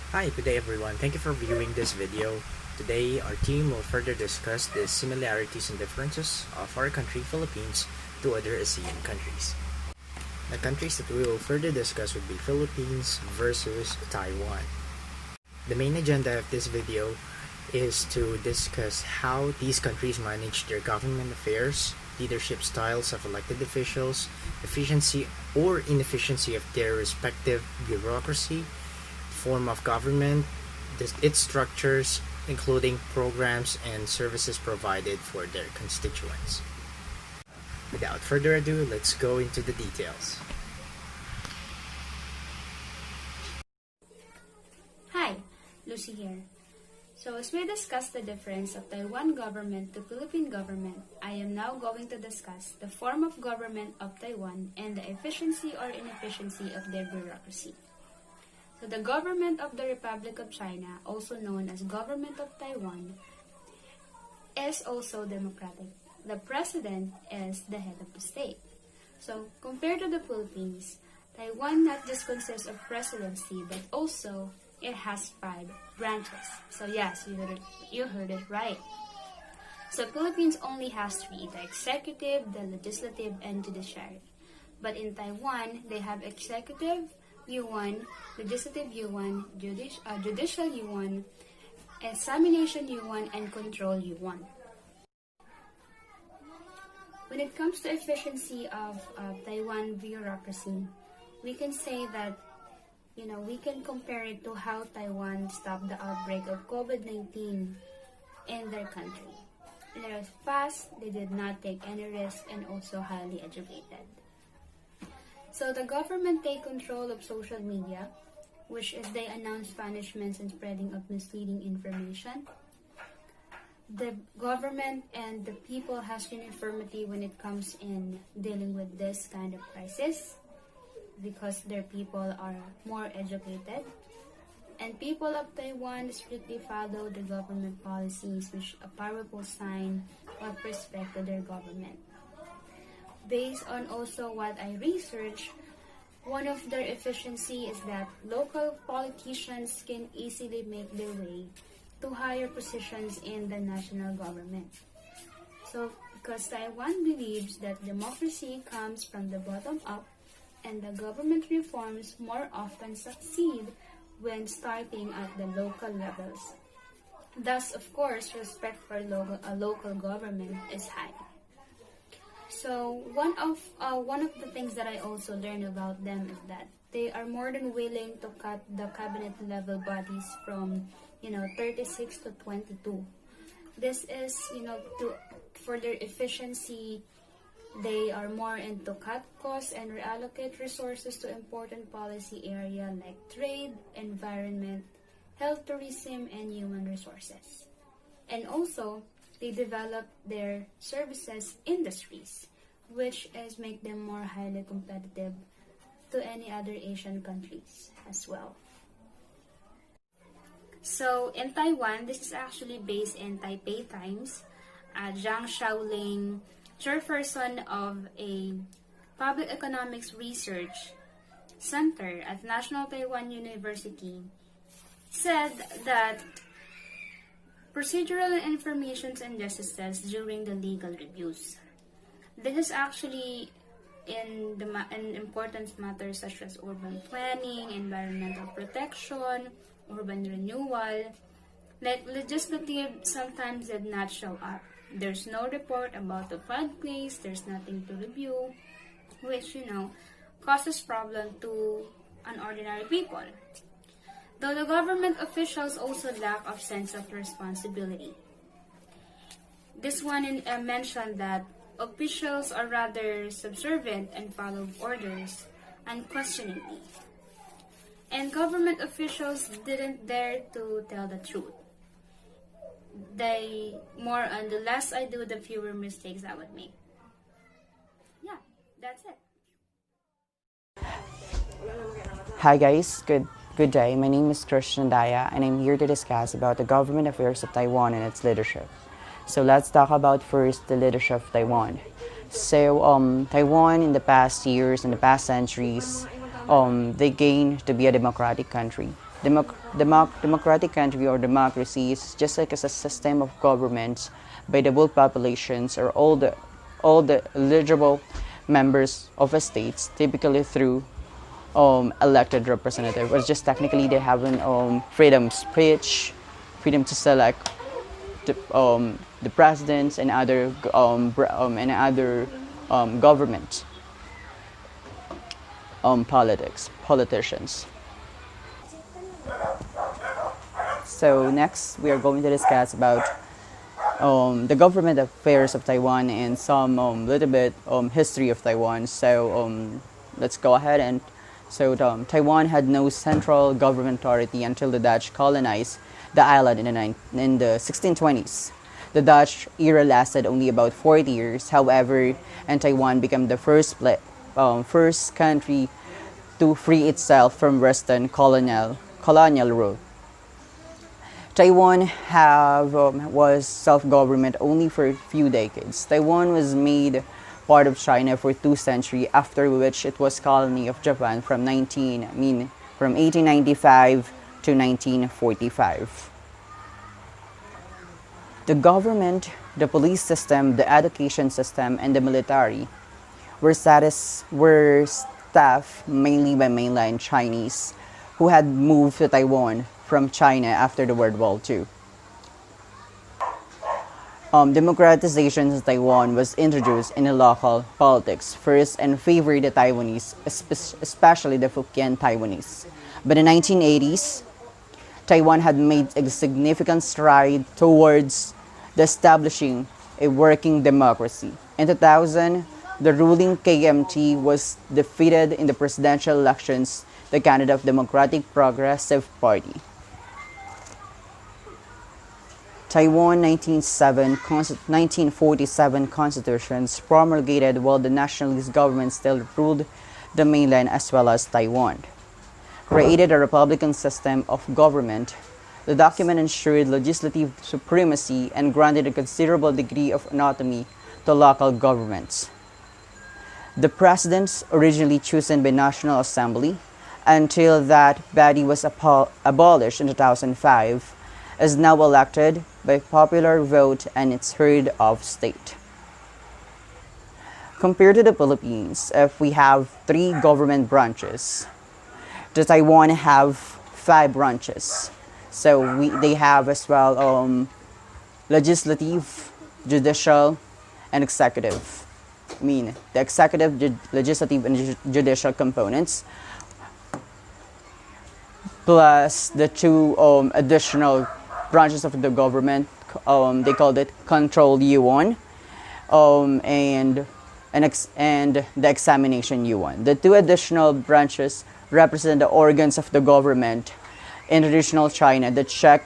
Hi, good day everyone. Thank you for viewing this video. Today, our team will further discuss the similarities and differences of our country, Philippines, to other ASEAN countries. The countries that we will further discuss would be Philippines versus Taiwan. The main agenda of this video is to discuss how these countries manage their government affairs, leadership styles of elected officials, efficiency or inefficiency of their respective bureaucracy, form of government, its structures, including programs and services provided for their constituents. Without further ado, let's go into the details. Hi, Lucy here. So as we discuss the difference of Taiwan government to Philippine government, I am now going to discuss the form of government of Taiwan and the efficiency or inefficiency of their bureaucracy. So the government of the Republic of China, also known as Government of Taiwan, is also democratic. The president is the head of the state. So compared to the Philippines, Taiwan not just consists of presidency, but also it has 5 branches. So yes, you heard it right. So Philippines only has 3, the executive, the legislative, and judiciary. But in Taiwan, they have executive, yuan, legislative yuan, judicial yuan, examination yuan, and control yuan. When it comes to efficiency of Taiwan bureaucracy, we can say that we can compare it to how Taiwan stopped the outbreak of COVID-19 in their country. They were fast, they did not take any risk, and also highly educated. So the government take control of social media, which is they announce punishments and spreading of misleading information. The government and the people has uniformity when it comes in dealing with this kind of crisis because their people are more educated. And people of Taiwan strictly follow the government policies, which a powerful sign of respect to their government. Based on also what I researched, one of their efficiency is that local politicians can easily make their way to higher positions in the national government. So, because Taiwan believes that democracy comes from the bottom up and the government reforms more often succeed when starting at the local levels. Thus, of course, respect for local government is high. So one of the things that I also learned about them is that they are more than willing to cut the cabinet level bodies from 36 to 22. This is for their efficiency. They are more into cut costs and reallocate resources to important policy area like trade, environment, health, tourism, and human resources. And also, they develop their services industries, which is make them more highly competitive to any other Asian countries as well. So in Taiwan, this is actually based in Taipei Times. Zhang Xiaoling, chairperson of a public economics research center at National Taiwan University, said that procedural informations and justices during the legal reviews. This is actually in important matters such as urban planning, environmental protection, urban renewal. Like legislative sometimes did not show up. There's no report about the flood case, there's nothing to review, which causes problem to an ordinary people. Though the government officials also lack of sense of responsibility. This one mentioned that officials are rather subservient and follow orders unquestioningly. And government officials didn't dare to tell the truth. They more on the less I do, the fewer mistakes I would make. Yeah, that's it. Hi guys, good day. My name is Christian Daya and I'm here to discuss about the government affairs of Taiwan and its leadership. So let's talk about first the leadership of Taiwan. So Taiwan in the past years, in the past centuries, they gained to be a democratic country. Democratic country or democracy is just like as a system of government by the whole populations or all the eligible members of a state, typically through elected representative. Or just technically they have an freedom of speech, freedom to select the presidents and other government politicians. So next, we are going to discuss about the government affairs of Taiwan and some little bit history of Taiwan. So let's go ahead and Taiwan had no central government authority until the Dutch colonized the island in the 1620s. The Dutch era lasted only about 40 years, however, and Taiwan became the first country to free itself from Western colonial rule. Taiwan was self-government only for a few decades. Taiwan was made part of China for 2 centuries, after which it was colony of Japan from 1895 to 1945. The government, the police system, the education system, and the military were staffed mainly by mainland Chinese who had moved to Taiwan from China after the World War II. Democratization in Taiwan was introduced in the local politics first and favored the Taiwanese, especially the Fukien Taiwanese. By the 1980s, Taiwan had made a significant stride towards establishing a working democracy. In 2000, the ruling KMT was defeated in the presidential elections, the candidate of Democratic Progressive Party. Taiwan 1947 constitutions promulgated while the nationalist government still ruled the mainland as well as Taiwan, created a republican system of government. The document ensured legislative supremacy and granted a considerable degree of autonomy to local governments. The presidents, originally chosen by National Assembly, until that body was abolished in 2005, is now elected by popular vote and its head of state. Compared to the Philippines, if we have 3 government branches, the Taiwan have 5 branches. So they have as well legislative, judicial, and executive. The executive, legislative, and judicial components, plus the 2 additional branches of the government. They called it Control Yuan, and the Examination Yuan. The 2 additional branches represent the organs of the government in traditional China that check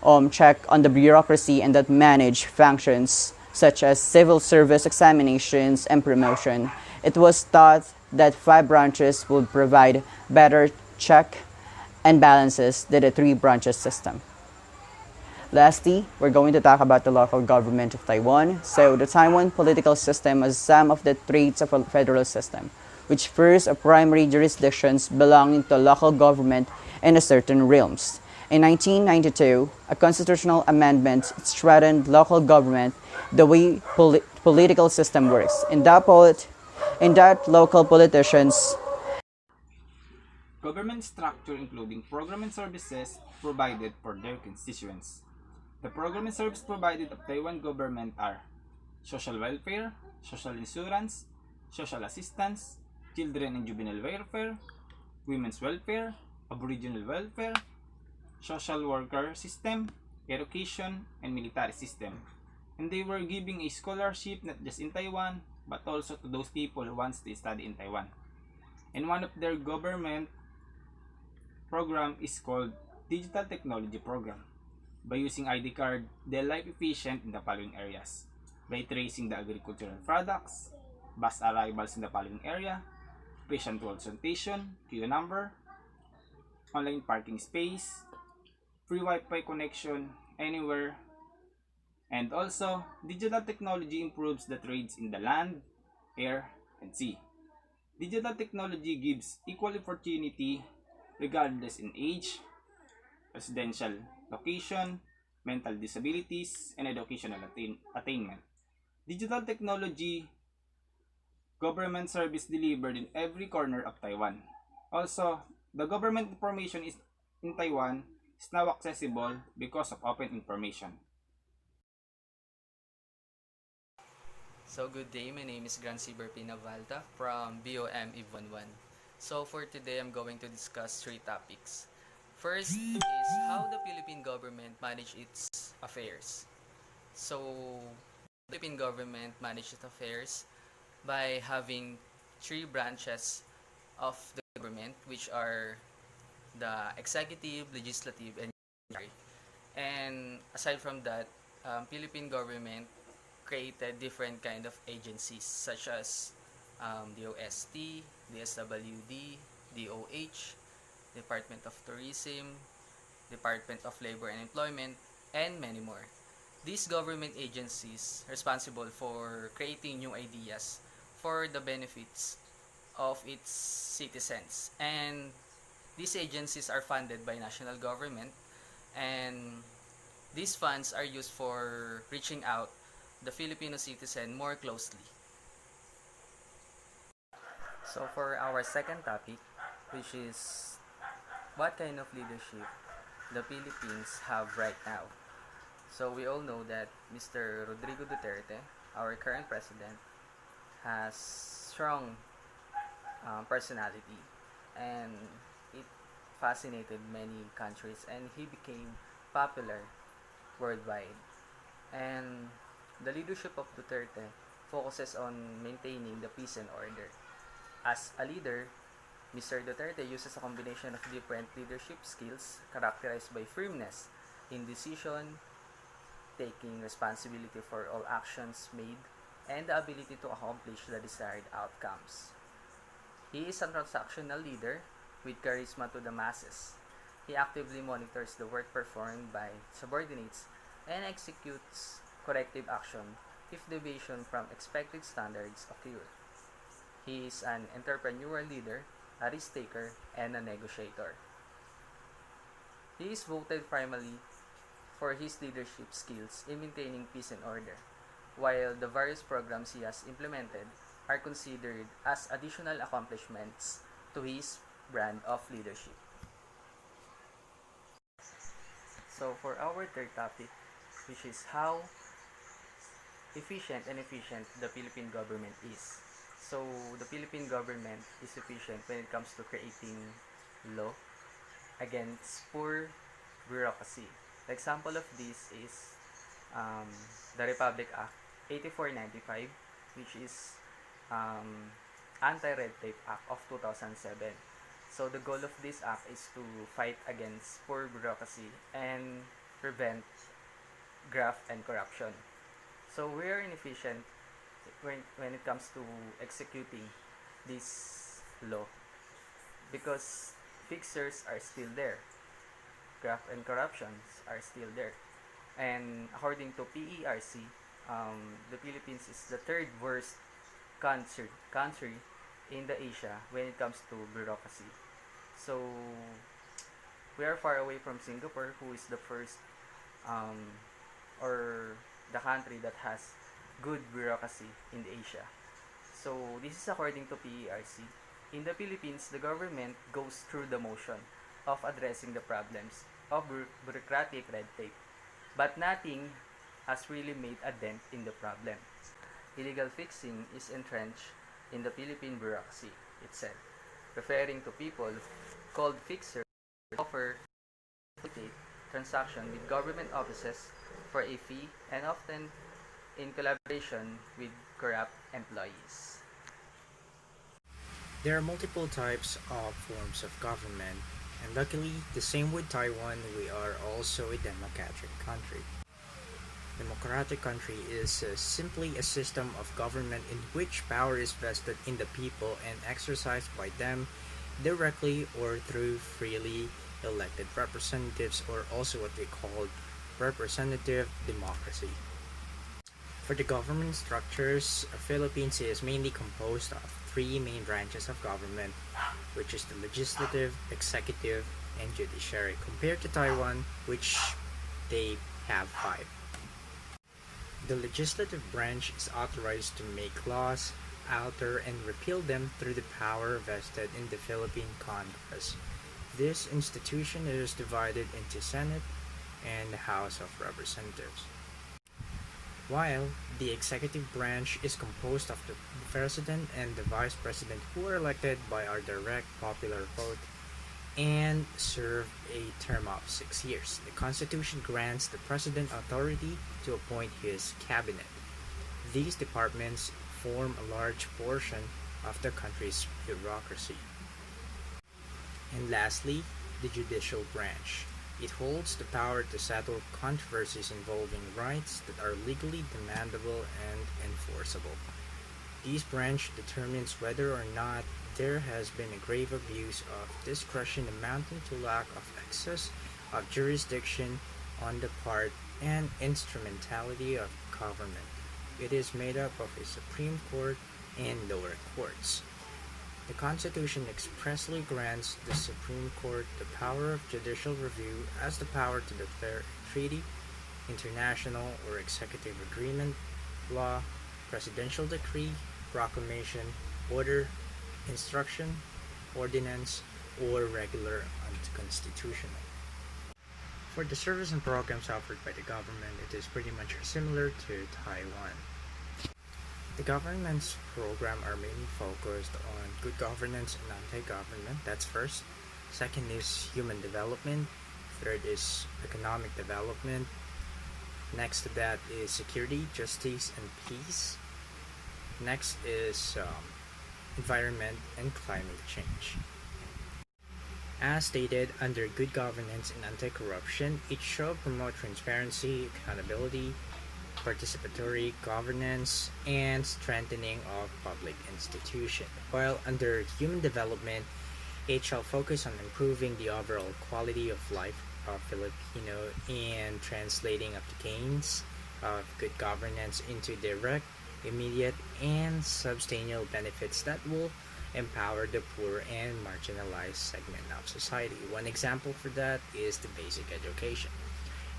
on the bureaucracy and that manage functions such as civil service, examinations, and promotion. It was thought that 5 branches would provide better check and balances than the 3 branches system. Lastly, we're going to talk about the local government of Taiwan. So the Taiwan political system has some of the traits of a federal system, which first are primary jurisdictions belonging to local government in a certain realms. In 1992, a constitutional amendment strengthened local government the way political system works. In that local politicians government structure including program and services provided for their constituents. The program and service provided of Taiwan government are social welfare, social insurance, social assistance, children and juvenile welfare, women's welfare, aboriginal welfare, social worker system, education, and military system. And they were giving a scholarship not just in Taiwan, but also to those people who wants to study in Taiwan. And one of their government program is called Digital Technology Program. By using ID card, they are life efficient in the following areas. By tracing the agricultural products, bus arrivals in the following area, patient consultation, queue number, online parking space, free Wi-Fi connection anywhere, and also digital technology improves the trades in the land, air, and sea. Digital technology gives equal opportunity regardless in age, residential location, mental disabilities, and educational attainment. Digital technology, government service delivered in every corner of Taiwan. Also, the government information is in Taiwan is now accessible because of open information. So good day, my name is Gran Pinavalta from BOM EV11. So for today, I'm going to discuss three topics. First is how the Philippine government manage its affairs. So the Philippine government manage its affairs by having three branches of the government, which are the executive, legislative, and judiciary. And aside from that, Philippine government created different kind of agencies such as DOST, DSWD, DOH, Department of Tourism, Department of Labor and Employment, and many more. These government agencies responsible for creating new ideas for the benefits of its citizens. And these agencies are funded by national government, and these funds are used for reaching out the Filipino citizen more closely. So for our second topic, which is what kind of leadership the Philippines have right now. So we all know that Mr. Rodrigo Duterte, our current president, has strong personality, and it fascinated many countries, and he became popular worldwide. And the leadership of Duterte focuses on maintaining the peace and order. As a leader, Mr. Duterte uses a combination of different leadership skills characterized by firmness in decision, taking responsibility for all actions made, and the ability to accomplish the desired outcomes. He is a transactional leader with charisma to the masses. He actively monitors the work performed by subordinates and executes corrective action if deviation from expected standards occur. He is an entrepreneurial leader, a risk taker, and a negotiator. He is voted primarily for his leadership skills in maintaining peace and order, while the various programs he has implemented are considered as additional accomplishments to his brand of leadership. So for our third topic, which is how efficient and efficient the Philippine government is. So the Philippine government is efficient when it comes to creating law against poor bureaucracy. The example of this is the Republic Act 8495, which is Anti-Red Tape Act of 2007. So the goal of this act is to fight against poor bureaucracy and prevent graft and corruption. So we are inefficient when it comes to executing this law because fixers are still there, graft and corruptions are still there. And according to PERC, the Philippines is the third worst country in the Asia when it comes to bureaucracy. So we are far away from Singapore, who is the first or the country that has good bureaucracy in Asia. So this is according to PERC. In the Philippines, the government goes through the motion of addressing the problems of bureaucratic red tape, but nothing has really made a dent in the problem. Illegal fixing is entrenched in the Philippine bureaucracy itself, referring to people called fixers who offer transaction with government offices for a fee and often in collaboration with corrupt employees. There are multiple types of forms of government, and luckily, the same with Taiwan, we are also a democratic country. Democratic country is simply a system of government in which power is vested in the people and exercised by them directly or through freely elected representatives, or also what we call representative democracy. For the government structures, Philippines is mainly composed of three main branches of government, which is the legislative, executive, and judiciary, compared to Taiwan, which they have five. The legislative branch is authorized to make laws, alter, and repeal them through the power vested in the Philippine Congress. This institution is divided into Senate and the House of Representatives. While the executive branch is composed of the president and the vice president, who are elected by our direct popular vote and serve a term of 6 years. The Constitution grants the president authority to appoint his cabinet. These departments form a large portion of the country's bureaucracy. And lastly, the judicial branch. It holds the power to settle controversies involving rights that are legally demandable and enforceable. This branch determines whether or not there has been a grave abuse of discretion amounting to lack of access of jurisdiction on the part and instrumentality of government. It is made up of a Supreme Court and lower courts. The Constitution expressly grants the Supreme Court the power of judicial review as the power to declare a treaty, international or executive agreement, law, presidential decree, proclamation, order, instruction, ordinance, or regular unconstitutional. For the service and programs offered by the government, it is pretty much similar to Taiwan. The government's program are mainly focused on good governance and anti-government. That's first. Second is human development. Third is economic development. Next to that is security, justice, and peace. Next is environment and climate change. As stated, under good governance and anti-corruption, it shall promote transparency, accountability, participatory governance, and strengthening of public institutions. While under human development, it shall focus on improving the overall quality of life of Filipino and translating of the gains of good governance into direct, immediate, and substantial benefits that will empower the poor and marginalized segment of society. One example for that is the basic education.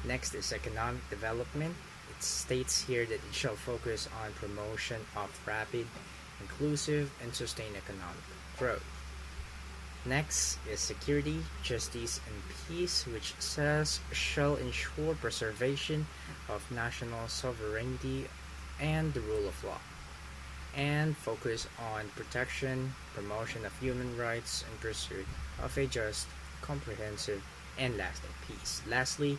Next is economic development. It states here that it shall focus on promotion of rapid, inclusive, and sustained economic growth. Next is security, justice, and peace, which says shall ensure preservation of national sovereignty and the rule of law, and focus on protection, promotion of human rights, and pursuit of a just, comprehensive, and lasting peace. Lastly,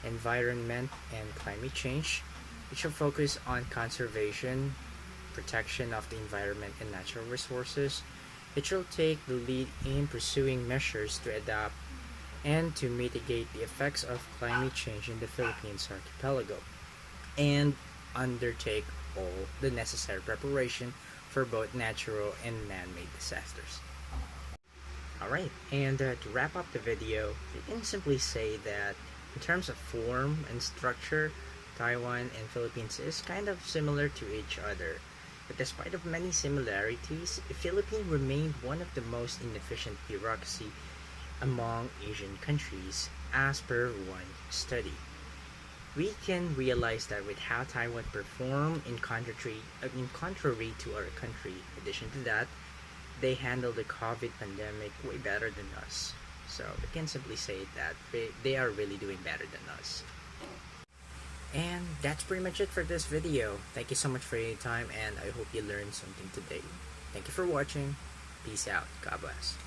environment and climate change. It shall focus on conservation, protection of the environment and natural resources. It shall take the lead in pursuing measures to adapt and to mitigate the effects of climate change in the Philippines archipelago, and undertake all the necessary preparation for both natural and man-made disasters. Alright, and to wrap up the video, we can simply say that in terms of form and structure, Taiwan and Philippines is kind of similar to each other. But despite of many similarities, the Philippines remained one of the most inefficient bureaucracy among Asian countries, as per one study. We can realize that with how Taiwan performed in contrary to our country. In addition to that, they handled the COVID pandemic way better than us. So we can simply say that they are really doing better than us. And that's pretty much it for this video. Thank you so much for your time, and I hope you learned something today. Thank you for watching. Peace out. God bless.